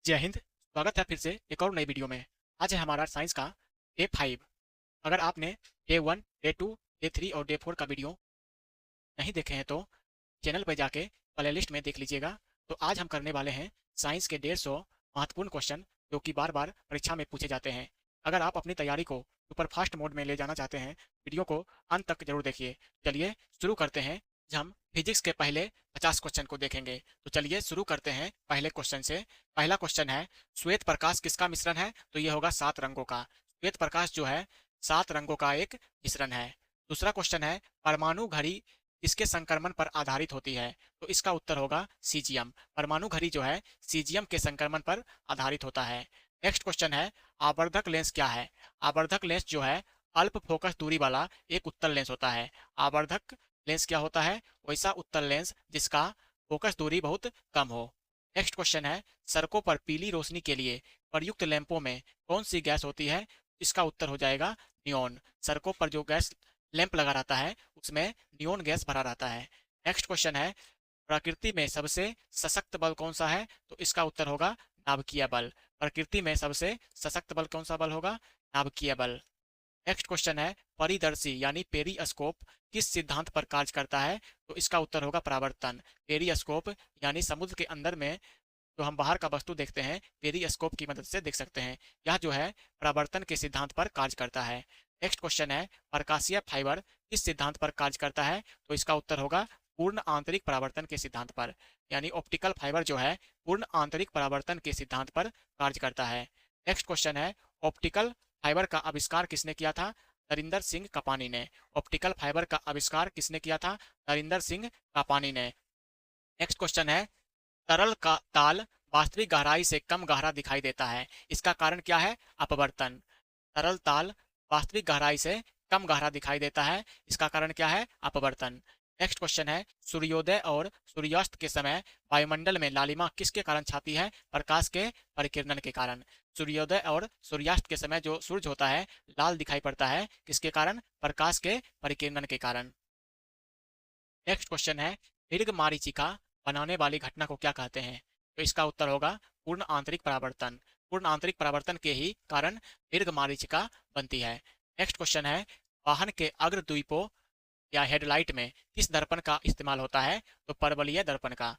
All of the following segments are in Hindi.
जय हिंद। स्वागत है फिर से एक और नई वीडियो में। आज है हमारा साइंस का डे 5। अगर आपने डे 1, डे 2, डे 3 और डे 4 का वीडियो नहीं देखे हैं तो चैनल पर जाके प्ले लिस्ट में देख लीजिएगा। तो आज हम करने वाले हैं साइंस के 150 महत्वपूर्ण क्वेश्चन जो कि बार बार परीक्षा में पूछे जाते हैं। अगर आप अपनी तैयारी को सुपरफास्ट मोड में ले जाना चाहते हैं, वीडियो को अंत तक जरूर देखिए। चलिए शुरू करते हैं। आज हम फिजिक्स के पहले 50 क्वेश्चन को देखेंगे। तो चलिए शुरू करते हैं पहले क्वेश्चन से। पहला क्वेश्चन है, श्वेत प्रकाश किसका मिश्रण है? तो ये होगा 7 रंगों का। श्वेत प्रकाश जो है 7 रंगों का एक मिश्रण है। दूसरा क्वेश्चन है, परमाणु घड़ी किसके संक्रमण पर आधारित होती है? तो इसका उत्तर होगा सीजियम। परमाणु घड़ी जो है सीजियम के संक्रमण पर आधारित होता है। नेक्स्ट क्वेश्चन है, आवर्धक लेंस क्या है? आवर्धक लेंस जो है अल्प फोकस दूरी वाला एक उत्तल लेंस होता है। आवर्धक लेंस क्या होता है? वैसा उत्तल लेंस जिसका फोकस दूरी बहुत कम हो। नेक्स्ट क्वेश्चन है, सड़कों पर पीली रोशनी के लिए प्रयुक्त लैंपों में कौन सी गैस होती है? इसका उत्तर हो जाएगा नियोन। सड़कों पर जो गैस लैंप लगा रहता है उसमें नियोन गैस भरा रहता है। नेक्स्ट क्वेश्चन है, प्रकृति में सबसे सशक्त बल कौन सा है? तो इसका उत्तर होगा नाभिकीय बल। प्रकृति में सबसे सशक्त बल कौन सा बल होगा? नाभिकीय बल। नेक्स्ट क्वेश्चन है, परिदर्शी यानी पेरिस्कोप किस सिद्धांत पर कार्य करता है? तो इसका उत्तर होगा परावर्तन। पेरिस्कोप यानी समुद्र के अंदर में जो हम बाहर का वस्तु देखते हैं पेरिस्कोप की मदद से देख सकते हैं। यह जो है परावर्तन के सिद्धांत पर कार्य करता है। नेक्स्ट क्वेश्चन है, प्रकाशीय फाइबर किस सिद्धांत पर कार्य करता है? तो इसका उत्तर होगा पूर्ण आंतरिक परावर्तन के सिद्धांत पर। यानी ऑप्टिकल फाइबर जो है पूर्ण आंतरिक परावर्तन के सिद्धांत पर कार्य करता है। नेक्स्ट क्वेश्चन है, ऑप्टिकल फाइबर का आविष्कार किसने किया था? नरिंदर सिंह कपानी ने। ऑप्टिकल फाइबर का आविष्कार किसने किया था? नरिंदर सिंह कपानी ने। नेक्स्ट क्वेश्चन है, तरल का ताल वास्तविक गहराई से कम गहरा दिखाई देता है, इसका कारण क्या है? अपवर्तन। तरल ताल वास्तविक गहराई से कम गहरा दिखाई देता है, इसका कारण क्या है? अपवर्तन। नेक्स्ट क्वेश्चन है, सूर्योदय और सूर्यास्त के समय वायुमंडल में लालिमा किसके कारण छाती है? प्रकाश के परिकिरणन के कारण। सूर्योदय और सूर्यास्त के समय जो सूर्य होता है लाल दिखाई पड़ता है, किसके कारण? प्रकाश के परिकिरणन के कारण। नेक्स्ट क्वेश्चन है, दीर्घ मारीचिका बनाने वाली घटना को क्या कहते हैं? तो इसका उत्तर होगा पूर्ण आंतरिक परावर्तन। पूर्ण आंतरिक परावर्तन के ही कारण दीर्घ मारीचिका बनती है। नेक्स्ट क्वेश्चन है, वाहन के अग्रद्वीपों या हेडलाइट में किस दर्पण का इस्तेमाल होता है? तो परवलयीय दर्पण का।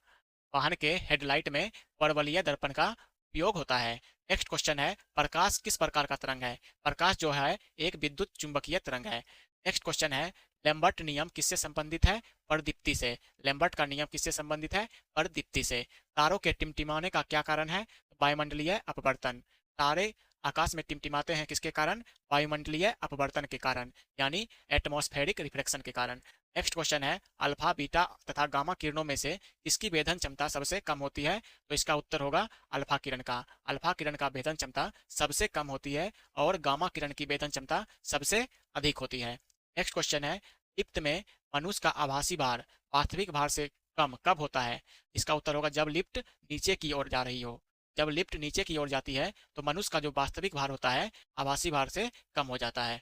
वाहन के हेडलाइट में परवलयीय दर्पण का उपयोग होता है। नेक्स्ट क्वेश्चन है, प्रकाश किस प्रकार का तरंग है? प्रकाश जो है एक विद्युत चुंबकीय तरंग है। नेक्स्ट क्वेश्चन है, लैम्बर्ट नियम किससे संबंधित है? परदीप्ति से। लैम्बर्ट का नियम किससे संबंधित है? परदीप्ति से। तारों के टिमटिमाने का क्या कारण है? वायुमंडलीय अपवर्तन। तारे आकाश में टिमटिमाते हैं किसके कारण? वायुमंडलीय अपवर्तन के कारण, यानी एटमॉस्फेरिक रिफ्लेक्शन के कारण। नेक्स्ट क्वेश्चन है, अल्फा बीटा तथा गामा किरणों में से किसकी भेदन क्षमता सबसे कम होती है? तो इसका उत्तर होगा अल्फा किरण का। अल्फा किरण का भेदन क्षमता सबसे कम होती है और गामा किरण की भेदन क्षमता सबसे अधिक होती है। नेक्स्ट क्वेश्चन है, लिफ्ट में मनुष्य का आभासी भार वास्तविक भार से कम कब होता है? इसका उत्तर होगा जब लिफ्ट नीचे की ओर जा रही हो। जब लिफ्ट नीचे की ओर जाती है तो मनुष्य का जो वास्तविक भार होता है आभासी भार से कम हो जाता है।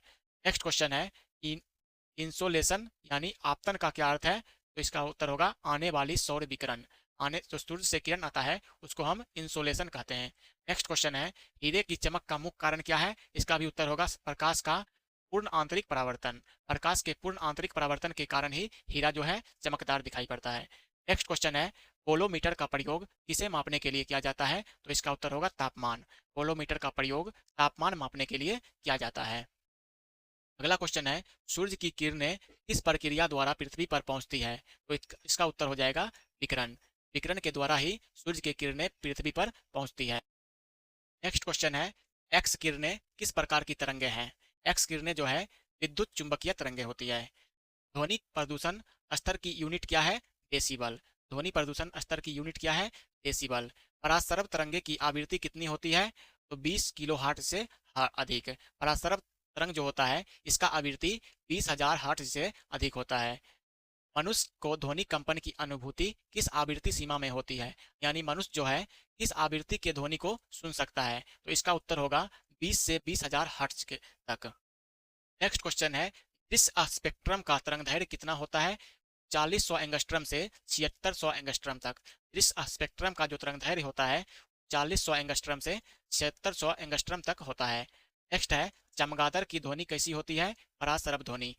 नेक्स्ट क्वेश्चन है, इंसोलेशन यानी आपतन का क्या अर्थ है? तो इसका उत्तर होगा आने वाली सौर विकिरण। आने जो सूर्य से किरण आता है उसको हम इंसोलेशन कहते हैं। नेक्स्ट क्वेश्चन है, हीरे की चमक का मुख्य कारण क्या है? इसका भी उत्तर होगा प्रकाश का पूर्ण आंतरिक परावर्तन। प्रकाश के पूर्ण आंतरिक परावर्तन के कारण ही हीरा जो है चमकदार दिखाई पड़ता है। नेक्स्ट क्वेश्चन है, पोलोमीटर का प्रयोग किसे मापने के लिए किया जाता है? तो इसका उत्तर होगा तापमान। पोलोमीटर का प्रयोग तापमान मापने के लिए किया जाता है। अगला क्वेश्चन है, सूर्य की किरणें किस प्रक्रिया द्वारा पृथ्वी पर पहुंचती है? तो इसका उत्तर हो जाएगा विकिरण। विकिरण के द्वारा ही सूर्य की किरणें पृथ्वी पर पहुंचती है। नेक्स्ट क्वेश्चन है, एक्स किरणें किस प्रकार की तरंगे हैं? एक्स किरणें जो है विद्युत चुंबकीय तरंगे होती है। ध्वनि प्रदूषण स्तर की यूनिट क्या है? डेसिबल। ध्वनि प्रदूषण स्तर की यूनिट क्या है? डेसिबल। परासरब तरंगे की आवृत्ति कितनी होती है? तो 20 किलो हर्ट्ज से अधिक। परासरब तरंग जो होता है इसका आवृत्ति 20,000 हर्ट्ज से अधिक होता है। मनुष्य को ध्वनि कंपन की अनुभूति किस आवृत्ति सीमा में होती है? यानी मनुष्य जो है किस आवृत्ति के ध्वनि को सुन सकता है? तो इसका उत्तर होगा 20 से 20,000 हर्ट्ज के तक। नेक्स्ट क्वेश्चन है, इस स्पेक्ट्रम का तरंगदैर्घ्य कितना होता है? 4000 एंगस्ट्रम से 7600 एंगस्ट्रम तक। इस स्पेक्ट्रम का जो तरंगदैर्घ्य होता है 4600 एंगस्ट्रम से 7600 एंगस्ट्रम तक होता है। नेक्स्ट है, चमगादड़ की ध्वनि कैसी होती है? परासरब ध्वनि।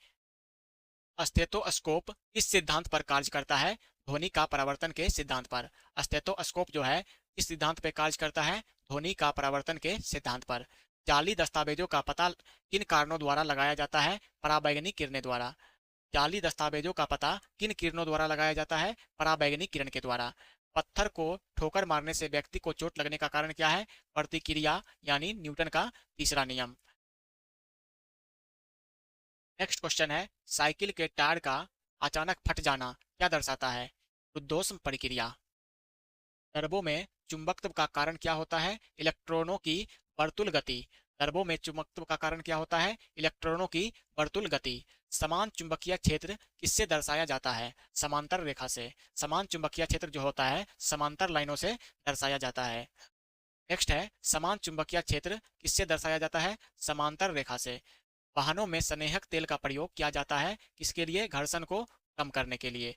स्टेथोस्कोप किस सिद्धांत पर कार्य करता है? ध्वनि का परावर्तन के सिद्धांत पर। स्टेथोस्कोप जो है किस सिद्धांत पर कार्य करता है? ध्वनि का परावर्तन के सिद्धांत पर। जाली दस्तावेजों का पता किन कारणों द्वारा लगाया जाता है? पराबैंगनी किरणें द्वारा। जाली दस्तावेजों का पता किन किरणों द्वारा लगाया जाता है? पराबैंगनी किरण के द्वारा। पत्थर को ठोकर मारने से व्यक्ति को चोट लगने का कारण क्या है? प्रतिक्रिया यानी न्यूटन का तीसरा नियम। नेक्स्ट क्वेश्चन है, साइकिल के टायर का अचानक फट जाना क्या दर्शाता है? रुद्धोष्म प्रक्रिया। टर्बो में चुंबकत्व का कारण क्या होता है? इलेक्ट्रॉनों की वर्तुल गति। टर्बो में चुंबकत्व का कारण क्या होता है? इलेक्ट्रॉनों की वर्तुल गति। समान चुंबकीय क्षेत्र किससे दर्शाया जाता है? समांतर रेखा से। समान चुंबकीय क्षेत्र जो होता है समांतर लाइनों से दर्शाया जाता है। नेक्स्ट है, समान चुंबकीय क्षेत्र किससे दर्शाया जाता है? समांतर रेखा से। वाहनों में स्नेहक तेल का प्रयोग किया जाता है किसके लिए? घर्षण को कम करने के लिए।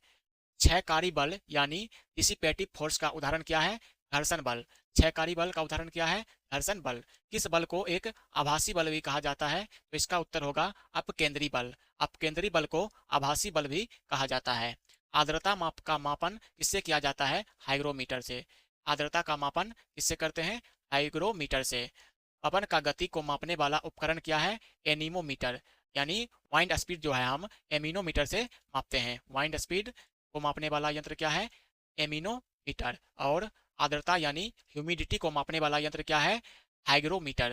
क्षयकारी बल यानी डिसिपेटिव फोर्स का उदाहरण क्या है? घर्षण बल। क्षयकारी बल का उदाहरण क्या है? घर्षण बल। किस बल को एक आभासी बल भी कहा जाता है? तो इसका उत्तर होगा अपकेंद्री बल। अपकेंद्री बल को आभासी बल भी कहा जाता है। आर्द्रता माप का मापन किससे किया जाता है? हाइग्रोमीटर से। आर्द्रता का मापन किससे करते हैं? हाइग्रोमीटर से। पवन का गति को मापने वाला उपकरण क्या है? एनीमोमीटर। यानी वाइंड स्पीड जो है हम एमिनोमीटर से मापते हैं। वाइंड स्पीड को मापने वाला यंत्र क्या है? एमिनोमीटर। और आर्द्रता यानी ह्यूमिडिटी को मापने वाला यंत्र क्या है? हाइग्रोमीटर।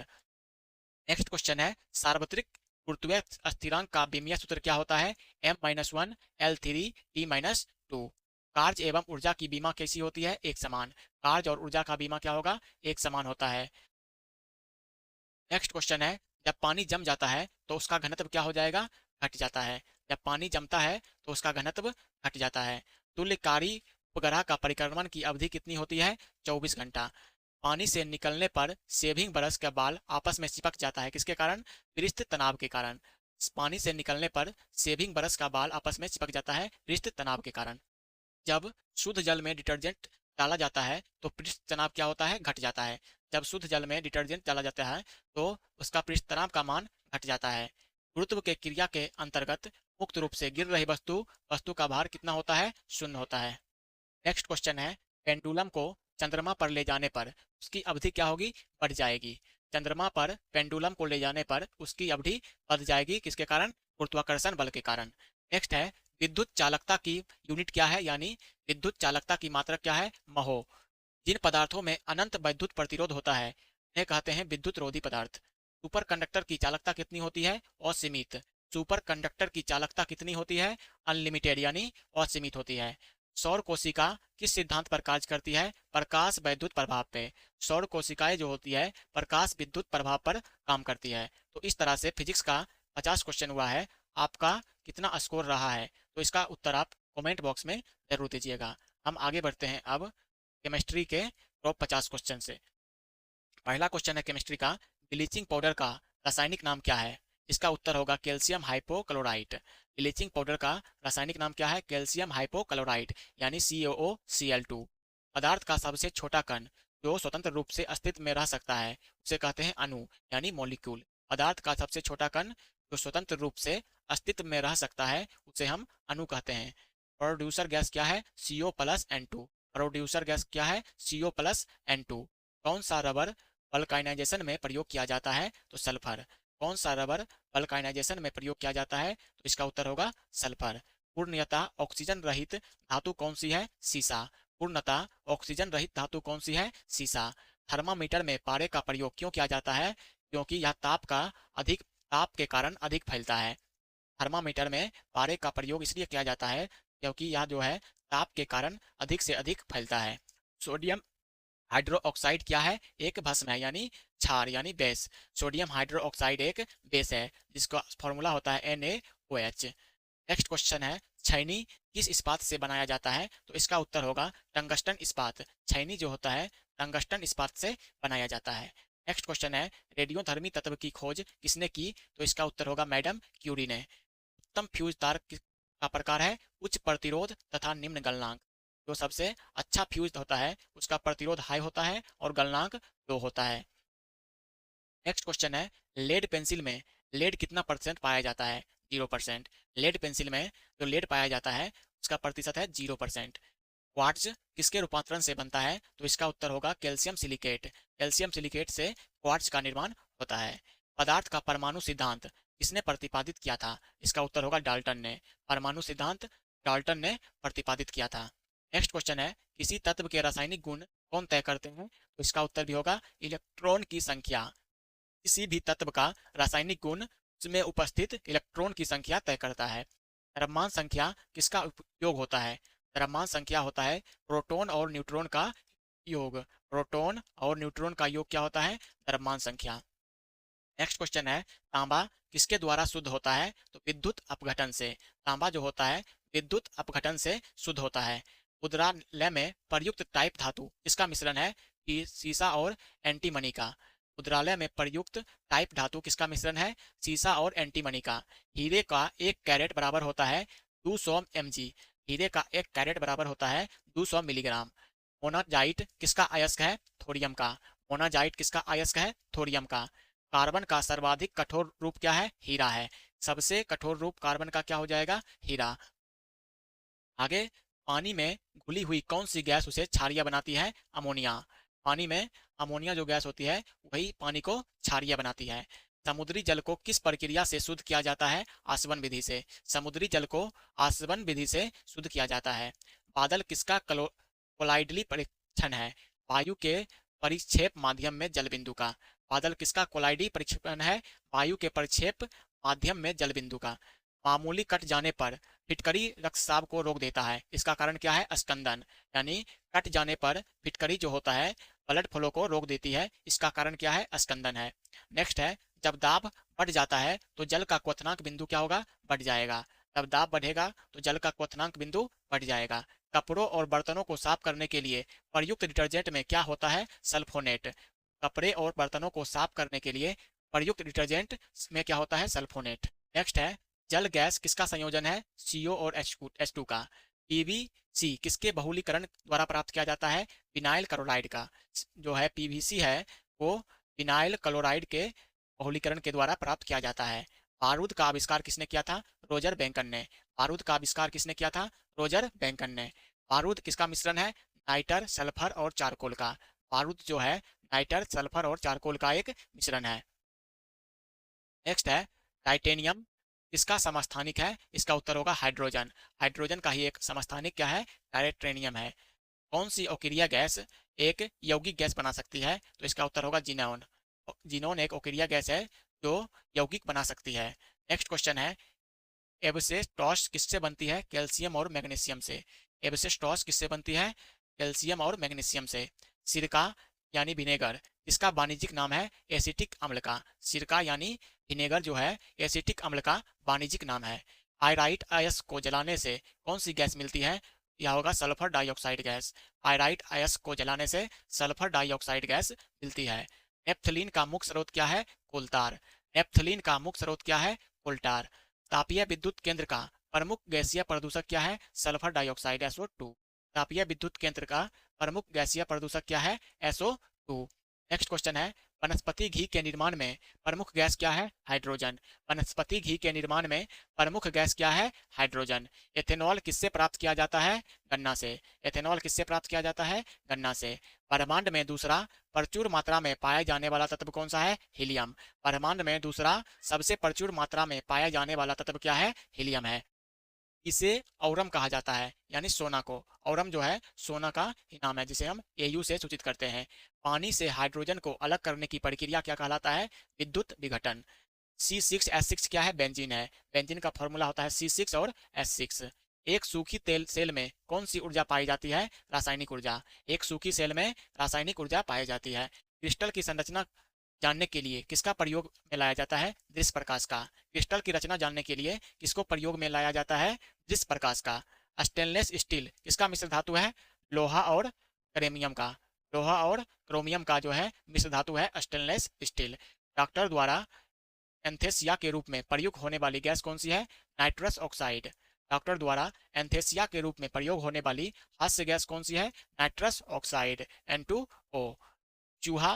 नेक्स्ट क्वेश्चन है, सार्वत्रिक गुरुत्वीय स्थिरांक का बीमीय सूत्र क्या होता है? m-1 L3 T-2। कार्य एवं ऊर्जा की बीमा कैसी होती है? एक समान। कार्य और ऊर्जा का बीमा क्या होगा? एक समान होता है। नेक्स्ट क्वेश्चन है, जब पानी जम जाता है तो उसका घनत्व क्या हो जाएगा? घट जाता है। जब पानी जमता है तो उसका घनत्व घट जाता है। तुल्यकारी उपग्रह का परिक्रमण की अवधि कितनी होती है? 24 घंटा। पानी से निकलने पर शेविंग ब्रश का बाल आपस में चिपक जाता है किसके कारण? पृष्ठ तनाव के कारण। पानी से निकलने पर शेविंग ब्रश का बाल आपस में चिपक जाता है पृष्ठ तनाव के कारण। जब शुद्ध जल में डिटर्जेंट डाला जाता है तो पृष्ठ तनाव क्या होता है? घट जाता है। जब शुद्ध जल में डिटर्जेंट डाला जाता है तो उसका पृष्ठ तनाव का मान घट जाता है। गुरुत्व के क्रिया के अंतर्गत मुक्त रूप से गिर रही वस्तु का भार कितना होता है? शून्य होता है। नेक्स्ट क्वेश्चन है, पेंडुलम को चंद्रमा पर ले जाने पर उसकी अवधि क्या होगी? बढ़ जाएगी। चंद्रमा पर पेंडुलम को ले जाने पर उसकी अवधि बढ़ जाएगी किसके कारण? गुरुत्वाकर्षण बल के कारण। नेक्स्ट है, विद्युत चालकता की यूनिट क्या है? यानी विद्युत चालकता की मात्रक क्या है? महो। जिन पदार्थों में अनंत विद्युत प्रतिरोध होता है उन्हें कहते हैं विद्युत रोधी पदार्थ। सुपर कंडक्टर की चालकता कितनी होती है? असीमित। सुपर कंडक्टर की चालकता कितनी होती है? अनलिमिटेड यानी असीमित होती है। सौर कोशिका किस सिद्धांत पर कार्य करती है? प्रकाश विद्युत प्रभाव पे। सौर कोशिकाएं जो होती है प्रकाश विद्युत प्रभाव पर काम करती है। तो इस तरह से फिजिक्स का 50 क्वेश्चन हुआ है। आपका कितना स्कोर रहा है तो इसका उत्तर आप कमेंट बॉक्स में जरूर दीजिएगा। हम आगे बढ़ते हैं अब केमिस्ट्री के टॉप 50 क्वेश्चन से। पहला क्वेश्चन है केमिस्ट्री का, ब्लीचिंग पाउडर का रासायनिक नाम क्या है? इसका उत्तर होगा कैल्शियम हाइपोक्लोराइट। ब्लीचिंग पाउडर का रासायनिक नाम क्या है? कैल्शियम हाइपोक्लोराइट यानी CaOCl2। पदार्थ का सबसे छोटा कण जो स्वतंत्र रूप से अस्तित्व में रह सकता है उसे कहते हैं अणु यानी मॉलिक्यूल। पदार्थ का सबसे छोटा कण जो स्वतंत्र रूप से अस्तित्व में रह सकता है उसे हम अणु कहते हैं। प्रोड्यूसर गैस क्या है? CO+N2। प्रोड्यूसर गैस क्या है? CO+N2। कौन सा रबर वल्कानाइजेशन में प्रयोग किया जाता है? तो सल्फर। कौन सा रबर वल्कानाइजेशन में प्रयोग किया जाता है? तो इसका उत्तर होगा सल्फर। पूर्णतः ऑक्सीजन रहित धातु कौन सी है? सीसा। पूर्णतः ऑक्सीजन रहित धातु कौन सी है? सीसा। थर्मामीटर में पारे का प्रयोग क्यों किया जाता है? क्योंकि यह ताप के कारण अधिक फैलता है। थर्मामीटर में पारे का प्रयोग इसलिए किया जाता है क्योंकि यह जो है ताप के कारण अधिक से अधिक फैलता है। सोडियम हाइड्रोक्साइड क्या है? एक भस्म है यानी क्षार यानी बेस। सोडियम हाइड्रोक्साइड एक बेस है जिसका फॉर्मूला होता है NaOH। नेक्स्ट क्वेश्चन है, छैनी किस इस्पात से बनाया जाता है? तो इसका उत्तर होगा टंगस्टन इस्पात। छैनी जो होता है टंगस्टन इस्पात से बनाया जाता है। नेक्स्ट क्वेश्चन है, रेडियोधर्मी तत्व की खोज किसने की? तो इसका उत्तर होगा मैडम क्यूरी ने। उत्तम फ्यूज तार का प्रकार है उच्च प्रतिरोध तथा निम्न गलनांक। जो सबसे अच्छा फ्यूज होता है उसका प्रतिरोध हाई होता है और गलनांक लो होता है। नेक्स्ट क्वेश्चन है, लेड पेंसिल में लेड कितना परसेंट पाया जाता है? 0%। लेड पेंसिल में जो लेड पाया जाता है उसका प्रतिशत है 0%। क्वार्ट्ज किसके रूपांतरण से बनता है? तो इसका उत्तर होगा कैल्शियम सिलिकेट। कैल्शियम सिलिकेट से क्वार्ट्ज का निर्माण होता है। पदार्थ का परमाणु सिद्धांत किसने प्रतिपादित किया था? इसका उत्तर होगा डाल्टन ने। परमाणु सिद्धांत डाल्टन ने प्रतिपादित किया था। नेक्स्ट क्वेश्चन है, किसी तत्व के रासायनिक गुण कौन तय करते हैं? तो इसका उत्तर भी होगा इलेक्ट्रॉन की संख्या। किसी भी तत्व का रासायनिक गुण उसमें उपस्थित इलेक्ट्रॉन की संख्या तय करता है। द्रव्यमान संख्या किसका उपयोग होता है? द्रव्यमान संख्या होता है प्रोटॉन और न्यूट्रॉन का योग। प्रोटॉन और न्यूट्रॉन का योग क्या होता है? द्रव्यमान संख्या। नेक्स्ट क्वेश्चन है, तांबा किसके द्वारा शुद्ध होता है? तो विद्युत अपघटन से। तांबा जो होता है विद्युत अपघटन से शुद्ध होता है। मुद्रालय में प्रयुक्त टाइप धातु किसका मिश्रण है? कि सीसा और एंटीमनी का। मुद्रालय में प्रयुक्त टाइप धातु किसका मिश्रण है? सीसा और एंटीमनी का। हीरे का 1 कैरेट बराबर होता है 200 mg। हीरे का 1 कैरेट बराबर होता है 200 मिलीग्राम। मोनाजाइट किसका अयस्क है? थोरियम का। मोनाजाइट किसका अयस्क है? थोरियम का। कार्बन का सर्वाधिक कठोर रूप क्या है? हीरा है। सबसे कठोर रूप कार्बन का क्या हो जाएगा? हीरा। आगे, पानी में घुली हुई कौन सी गैस उसे क्षारीय बनाती है? अमोनिया। पानी में अमोनिया जो गैस होती है वही पानी को क्षारीय बनाती है। समुद्री जल को किस प्रक्रिया से शुद्ध किया जाता है? आसवन विधि से। समुद्री जल को आसवन विधि से शुद्ध किया जाता है। बादल किसका कोलाइडली परीक्षण है? वायु के परिक्षेप माध्यम में जल बिंदु का। बादल किसका कोलाइडी परीक्षण है? वायु के परिक्षेप माध्यम में जल बिंदु का। मामूली कट जाने पर फिटकरी रक्तस्राव को रोक देता है, इसका कारण क्या है? स्कंदन। यानी कट जाने पर फिटकरी जो होता है ब्लड फ्लो को रोक देती है, इसका कारण क्या है? स्कंदन है। नेक्स्ट है, जब दाब बढ़ जाता है तो जल का क्वथनांक बिंदु क्या होगा? बढ़ जाएगा। जब दाब बढ़ेगा तो जल का क्वथनांक बिंदु बढ़ जाएगा। कपड़ों और बर्तनों को साफ करने के लिए प्रयुक्त डिटर्जेंट में क्या होता है? सल्फोनेट। कपड़े और बर्तनों को साफ करने के लिए प्रयुक्त डिटर्जेंट में क्या होता है? सल्फोनेट। नेक्स्ट है, जल गैस किसका संयोजन है? CO और H2 का। PVC किसके बहुलीकरण द्वारा प्राप्त किया जाता है? विनाइल क्लोराइड का। जो है PVC है वो विनाइल क्लोराइड के बहुलीकरण के द्वारा प्राप्त किया जाता है। बारूद का आविष्कार किसने किया था? रोजर बैंकन ने। बारूद का आविष्कार किसने किया था? रोजर बैंकन ने। बारूद किसका मिश्रण है? नाइटर, सल्फर और चारकोल का। बारूद जो है नाइटर, सल्फर और चारकोल का एक मिश्रण है। नेक्स्ट है, टाइटेनियम किसका समस्थानिक है? इसका उत्तर होगा हाइड्रोजन। हाइड्रोजन का ही एक समस्थानिक क्या है? टाइटेनियम है। कौन सी अकेरिया गैस एक यौगिक गैस बना सकती है? तो इसका उत्तर होगा जिनोन। जिनोन एक अकेरिया गैस है जो यौगिक बना सकती है। नेक्स्ट क्वेश्चन है, एब्सिस्टॉस किससे बनती है? कैल्शियम और मैग्नीशियम से। एब्सिस्टॉस किससे बनती है? कैल्शियम और मैग्नीशियम से। सिरका यानी विनेगर इसका वाणिज्यिक नाम है? एसिटिक अम्ल का। सिरका यानी विनेगर जो है एसिटिक अम्ल का वाणिज्यिक नाम है। पायराइट अयस्क को जलाने से कौन सी गैस मिलती है? यह होगा सल्फर डाइऑक्साइड गैस। पायराइट अयस्क को जलाने से सल्फर डाइऑक्साइड गैस मिलती है। नेप्थलीन का मुख्य स्रोत क्या है? कोलतार। नेप्थलीन का मुख्य स्रोत क्या है? कोल्टार। तापीय विद्युत केंद्र का प्रमुख गैसीय प्रदूषक क्या है? Sulphur dioxide SO2। तापीय विद्युत केंद्र का प्रमुख गैसीय प्रदूषक क्या है? SO2। नेक्स्ट क्वेश्चन है, वनस्पति घी के निर्माण में प्रमुख गैस क्या है? हाइड्रोजन। वनस्पति घी के निर्माण में प्रमुख गैस क्या है? हाइड्रोजन। एथेनॉल किससे प्राप्त किया जाता है? गन्ना से। एथेनॉल किससे प्राप्त किया जाता है? गन्ना से। ब्रह्मांड में दूसरा प्रचुर मात्रा में पाया जाने वाला तत्व कौन सा है? हीलियम। ब्रह्मांड में दूसरा सबसे प्रचुर मात्रा में पाया जाने वाला तत्व क्या है? हीलियम है। इसे औरम कहा जाता है, यानी सोना को। औरम जो है सोना का ही नाम है जिसे हम AU से सूचित करते हैं। पानी से हाइड्रोजन को अलग करने की प्रक्रिया क्या कहलाता है? विद्युत विघटन। C6H6 क्या है? बेंजीन है। बेंजीन का फॉर्मूला होता है C6 और H6। एक सूखी तेल सेल में कौन सी ऊर्जा पाई जाती है? रासायनिक ऊर्जा। एक सूखी सेल में रासायनिक ऊर्जा पाई जाती है। क्रिस्टल की संरचना जानने के लिए किसका प्रयोग में लाया जाता है? दृश्य प्रकाश का। क्रिस्टल की रचना जानने के लिए किसको प्रयोग में लाया जाता है? दृश्य प्रकाश का। स्टेनलेस स्टील किसका मिश्र धातु है? लोहा और क्रोमियम का। लोहा और क्रोमियम का जो है मिश्र धातु है स्टेनलेस स्टील। डॉक्टर द्वारा एंथेसिया के रूप में प्रयुक्त होने वाली गैस कौन सी है? Nitrous oxide. डॉक्टर द्वारा एंथेसिया के रूप में प्रयोग होने वाली हास्य गैस कौन सी है? Nitrous oxide N2O। चूहा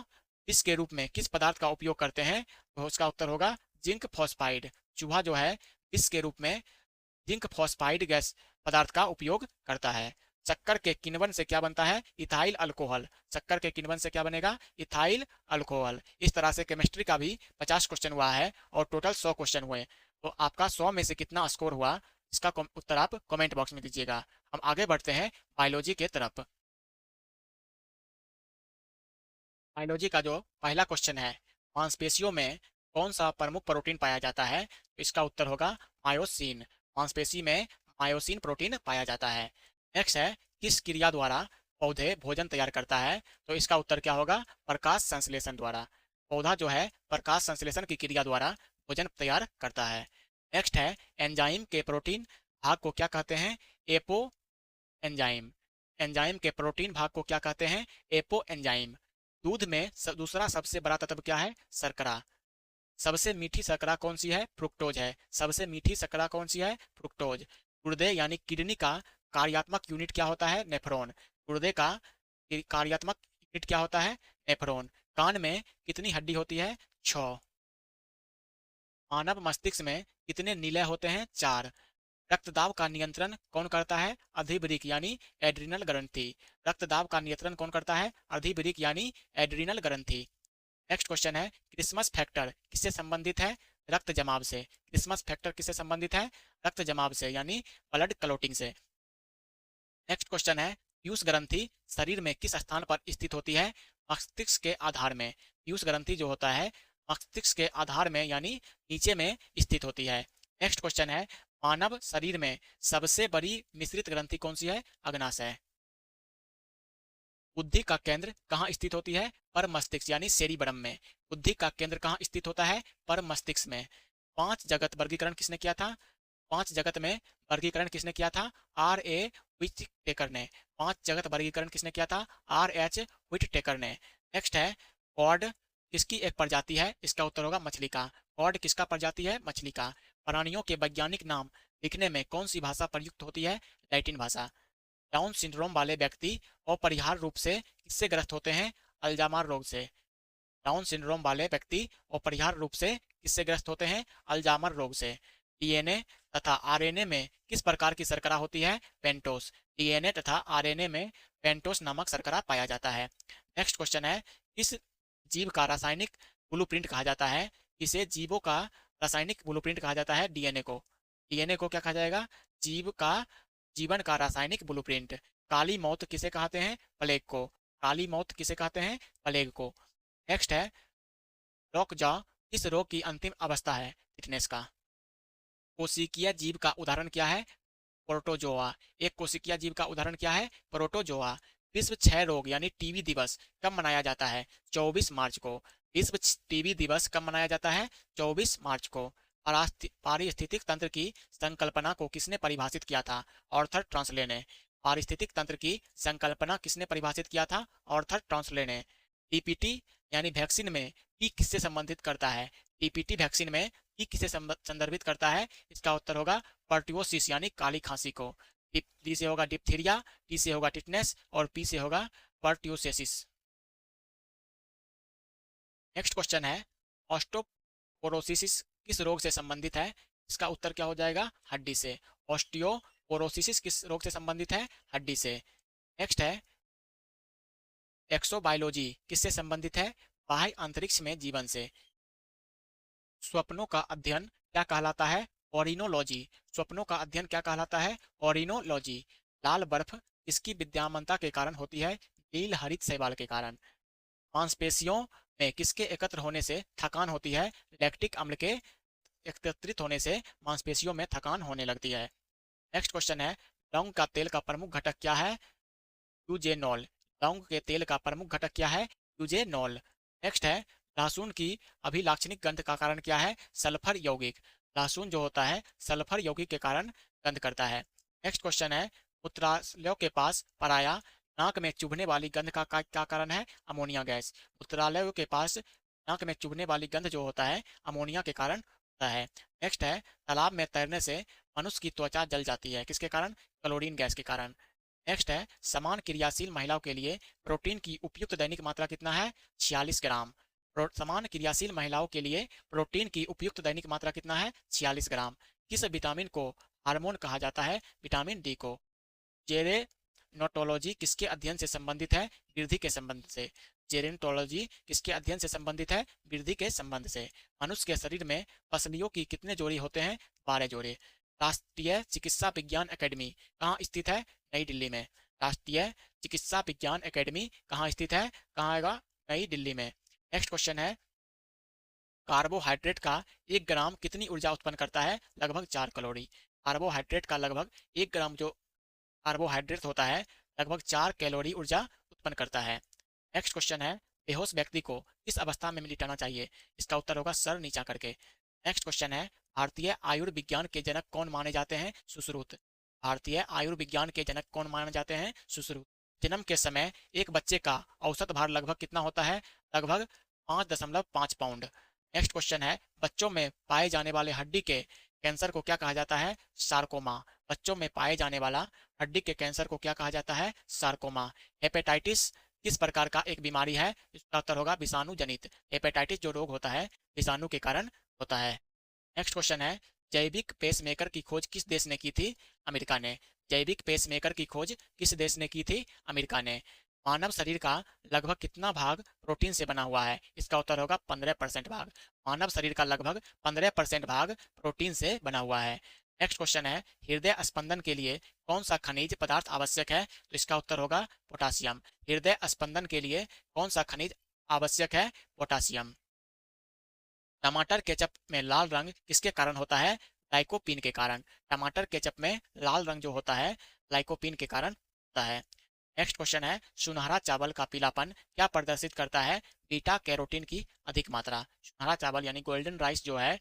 विष के रूप में किस पदार्थ का उपयोग करते हैं? तो उसका उत्तर होगा जिंक फॉस्फाइड। चूहा जो है विष के रूप में जिंक फॉस्फाइड गैस पदार्थ का उपयोग करता है। शक्कर के किण्वन से क्या बनता है? Ethyl alcohol. शक्कर के किण्वन से क्या बनेगा? Ethyl alcohol. इस तरह से केमिस्ट्री का भी 50 क्वेश्चन हुआ है और टोटल 100 क्वेश्चन हुए। तो आपका 100 में से कितना स्कोर हुआ, इसका उत्तर आप कमेंट बॉक्स में दीजिएगा। हम आगे बढ़ते हैं बायोलॉजी के तरफ। बायोलॉजी का जो पहला क्वेश्चन है, मांसपेशियों में कौन सा प्रमुख प्रोटीन पाया जाता है? इसका उत्तर होगा मायोसिन। मांसपेशी में मायोसिन प्रोटीन पाया जाता है। नेक्स्ट है, किस क्रिया द्वारा पौधे भोजन तैयार करता है? तो इसका उत्तर क्या होगा? प्रकाश संश्लेषण द्वारा। पौधा जो है प्रकाश संश्लेषण की क्रिया द्वारा भोजन तैयार करता है। नेक्स्ट है, एंजाइम के प्रोटीन भाग को क्या कहते हैं? Apo enzyme. एंजाइम के प्रोटीन भाग को क्या कहते हैं? Apo enzyme. दूध में दूसरा सबसे बड़ा तत्व क्या है? शर्करा। सबसे मीठी शर्करा कौन सी है? फ्रुक्टोज है। सबसे मीठी शर्करा कौन सी है? फ्रुक्टोज। गुर्दे यानी किडनी का कार्यात्मक यूनिट क्या होता है? नेफ्रॉन। गुर्दे का कार्यात्मक यूनिट क्या होता है? नेफ्रॉन। कान में कितनी हड्डी होती है? 6। मानव मस्तिष्क में कितने नीले होते हैं? 4। रक्तदाब का नियंत्रण कौन करता है? अधिवृक्क यानी एड्रिनल ग्रंथि। रक्तदाब का नियंत्रण कौन करता है? अधिवृक्क यानी एड्रिनल ग्रंथि। नेक्स्ट क्वेश्चन है, क्रिसमस फैक्टर किससे संबंधित है? रक्त जमाव से। क्रिसमस फैक्टर किससे संबंधित है? रक्त जमाव से यानी ब्लड क्लॉटिंग से। नेक्स्ट क्वेश्चन है, पीयूष ग्रंथि शरीर में किस स्थान पर स्थित होती है? मस्तिष्क के आधार में। पीयूष ग्रंथि जो होता है मस्तिष्क के आधार में यानी नीचे में स्थित होती है। नेक्स्ट क्वेश्चन है, मानव शरीर में सबसे बड़ी मिश्रित ग्रंथि कौन सी है? अग्नाशय। बुद्धि का केंद्र कहाँ स्थित होती है? पर मस्तिष्क यानी सेरिबरम में। बुद्धि का केंद्र कहाँ स्थित होता है? पर मस्तिष्क में। 5 जगत वर्गीकरण किसने किया था? 5 जगत में वर्गीकरण किसने किया था? R.A. व्हिटटेकर ने। 5 जगत वर्गीकरण किसने किया था? R.H. व्हिटटेकर ने। नेक्स्ट है, कॉड किसकी एक प्रजाति है? इसका उत्तर होगा मछली का। कॉड किसका प्रजाति है? मछली का। प्राणियों के वैज्ञानिक नाम लिखने में कौन सी भाषा प्रयुक्त होती है? लैटिन भाषा। डाउन सिंड्रोम वाले व्यक्ति अपरिहार्य रूप से किससे ग्रस्त होते हैं? अल्जाइमर रोग से। डाउन सिंड्रोम वाले व्यक्ति अपरिहार्य रूप से किससे ग्रस्त होते हैं? अल्जाइमर रोग से। डीएनए तथा आरएनए में किस प्रकार की शर्करा होती है? पेंटोस। डीएनए तथा आरएनए में पेंटोस नामक शर्करा पाया जाता है। नेक्स्ट क्वेश्चन है, किस जीव का रासायनिक ब्लूप्रिंट कहा जाता है? किसे जीवों का रासायनिक ब्लूप्रिंट कहा जाता है? डीएनए को। डीएनए को क्या कहा जाएगा? जीव का जीवन का रासायनिक ब्लूप्रिंट। काली मौत किसे कहते हैं? प्लेग को। काली मौत किसे कहते हैं? प्लेग को। नेक्स्ट है, लॉकजॉ किस रोग की अंतिम अवस्था है? फिटनेस का। कोशिकीय जीव का उदाहरण क्या है? प्रोटोजोआ। एक कोशिकीय जीव का उदाहरण क्या है? प्रोटोजोआ। विश्व क्षय रोग यानी टीबी दिवस कब मनाया जाता है? 24 मार्च को। विश्व टीबी दिवस कब मनाया जाता है? 24 मार्च को। पारिस्थितिक तंत्र की संकल्पना को किसने परिभाषित किया था? आर्थर ट्रांसले ने। पारिस्थितिक तंत्र की संकल्पना किसने परिभाषित किया था? आर्थर ट्रांसले ने। टीपीटी यानी वैक्सीन में टी किससे संबंधित करता है? टीपीटी वैक्सीन में टी किसे संदर्भित करता है? इसका उत्तर होगा पर्ट्यूसिस यानी काली खांसी को। डी से होगा डिप्थीरिया, टी से होगा टिटनेस और पी से होगा पर्ट्यूसिस। नेक्स्ट क्वेश्चन है, ऑस्टियोपोरोसिस किस रोग से संबंधित है? इसका उत्तर क्या हो जाएगा? हड्डी से। ऑस्टियोपोरोसिस किस रोग से संबंधित है? हड्डी से। नेक्स्ट है, एक्सोबायोलॉजी किससे संबंधित है? बाह्य अंतरिक्ष में जीवन से। स्वप्नों का अध्ययन क्या कहलाता है? ओरिनोलॉजी। स्वप्नों का अध्ययन क्या कहलाता है? ओरिनोलॉजी। लाल बर्फ किसकी विद्यमानता के कारण होती है? नील हरित शैवाल के कारण। मांसपेशियों में किसके एकत्र होने से थकान होती है? लैक्टिक अम्ल के एकत्रित होने से मांसपेशियों में थकान होने लगती है। नेक्स्ट क्वेश्चन है, लौंग का तेल का प्रमुख घटक क्या है? यूजेनॉल। लौंग के तेल का प्रमुख घटक क्या है? यूजेनॉल। नेक्स्ट है, लहसुन की अभिलाक्षणिक गंध का कारण क्या है? सल्फर यौगिक। लहसुन जो होता है सल्फर यौगिक के कारण गंध करता है। नेक्स्ट क्वेश्चन है, मूत्राशयों के पास पराया नाक में चुभने वाली गंध का क्या कारण है? Ammonia gas. मूत्रालयों के पास नाक में चुभने वाली गंध जो होता है अमोनिया के कारण होता है। नेक्स्ट है, तालाब में तैरने से मनुष्य की त्वचा जल जाती है, किसके कारण? क्लोरीन गैस के कारण। नेक्स्ट है, समान क्रियाशील महिलाओं के लिए प्रोटीन की उपयुक्त दैनिक मात्रा कितना है? 46 ग्राम। समान क्रियाशील महिलाओं के लिए प्रोटीन की उपयुक्त दैनिक मात्रा कितना है? 46 ग्राम। किस विटामिन को हार्मोन कहा जाता है? विटामिन डी को। जेरेनोटोलॉजी किसके अध्ययन से संबंधित है? वृद्धि के संबंध से। जेरेनटोलॉजी किसके अध्ययन से संबंधित है? वृद्धि के संबंध से। मनुष्य के शरीर में पसलियों की कितने जोड़े होते हैं? 12 जोड़े। राष्ट्रीय चिकित्सा विज्ञान अकेडमी कहाँ स्थित है? नई दिल्ली में। राष्ट्रीय चिकित्सा विज्ञान अकेडमी कहाँ स्थित है? कहाँ आएगा? नई दिल्ली में। नेक्स्ट क्वेश्चन है, कार्बोहाइड्रेट का 1 ग्राम कितनी ऊर्जा उत्पन्न करता है? लगभग 4 कैलोरी। कार्बोहाइड्रेट का लगभग 1 ग्राम जो कार्बोहाइड्रेट होता है लगभग 4 कैलोरी ऊर्जा उत्पन्न करता है। नेक्स्ट क्वेश्चन है, बेहोश व्यक्ति को किस अवस्था में लिटाना चाहिए? इसका उत्तर होगा सर नीचा करके। नेक्स्ट क्वेश्चन है, भारतीय आयुर्विज्ञान के जनक कौन माने जाते हैं? सुश्रुत। भारतीय आयुर्विज्ञान के जनक कौन माने जाते हैं? सुश्रुत। जन्म के समय एक बच्चे का औसत भार लगभग कितना होता है? लगभग 5.5 पाउंड। नेक्स्ट क्वेश्चन है, बच्चों में पाए जाने वाले हड्डी के कैंसर को क्या कहा जाता है? सार्कोमा। बच्चों में पाए जाने वाला हड्डी के कैंसर को क्या कहा जाता है? सार्कोमा। हेपेटाइटिस किस प्रकार का एक बीमारी है? इसका उत्तर होगा विषाणु जनित। हेपेटाइटिस जो रोग होता है विषाणु के कारण होता है। नेक्स्ट क्वेश्चन है, जैविक पेसमेकर की खोज किस देश ने की थी? अमेरिका ने। जैविक पेसमेकर की खोज किस देश ने की थी? अमेरिका ने। मानव शरीर का लगभग कितना भाग प्रोटीन से बना हुआ है? इसका उत्तर होगा 15% भाग। मानव शरीर का लगभग 15% भाग प्रोटीन से बना हुआ है। नेक्स्ट क्वेश्चन है, हृदय स्पंदन के लिए कौन सा खनिज पदार्थ आवश्यक है? तो इसका उत्तर होगा पोटासियम। हृदय स्पंदन के लिए कौन सा खनिज आवश्यक है? पोटासियम। टमाटर केचप में लाल रंग किसके कारण होता है? लाइकोपीन के कारण। टमाटर केचप में लाल रंग जो होता है लाइकोपीन के कारण होता है। नेक्स्ट क्वेश्चन है, सुनहरा चावल का पीलापन क्या प्रदर्शित करता है? बीटा कैरोटीन की अधिक मात्रा। सुनहरा चावल यानी गोल्डन राइस जो है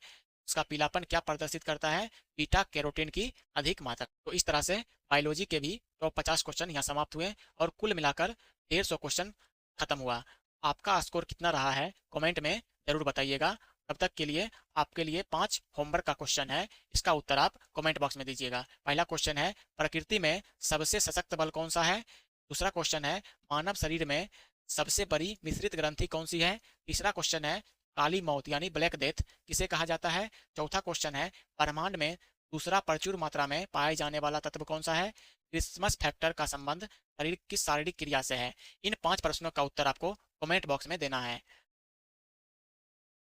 उसका पीलापन क्या प्रदर्शित करता है? बीटा कैरोटीन की अधिक मात्रा। तो इस तरह से बायोलॉजी के भी टॉप 50 क्वेश्चन यहाँ समाप्त हुए और कुल मिलाकर 150 क्वेश्चन खत्म हुआ। आपका स्कोर कितना रहा है कमेंट में जरूर बताइएगा। तब तक के लिए आपके लिए 5 होमवर्क का क्वेश्चन है, इसका उत्तर आप कमेंट बॉक्स में दीजिएगा। पहला क्वेश्चन है, प्रकृति में सबसे सशक्त बल कौन सा है? दूसरा क्वेश्चन है, मानव शरीर में सबसे बड़ी मिश्रित ग्रंथि कौन सी है? तीसरा क्वेश्चन है, काली मौत यानी ब्लैक डेथ किसे कहा जाता है? चौथा क्वेश्चन है, ब्रह्मांड में दूसरा प्रचुर मात्रा में पाए जाने वाला तत्व कौन सा है? क्रिसमस फैक्टर का संबंध शरीर किस शारीरिक क्रिया से है? इन 5 प्रश्नों का उत्तर आपको कमेंट बॉक्स में देना है।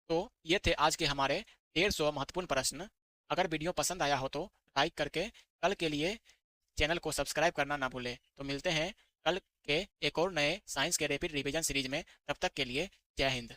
तो ये थे आज के हमारे 150 महत्वपूर्ण प्रश्न। अगर वीडियो पसंद आया हो तो लाइक करके कल के लिए चैनल को सब्सक्राइब करना ना भूलें। तो मिलते हैं कल के एक और नए साइंस के रैपिड रिवीजन सीरीज में। तब तक के लिए जय हिंद।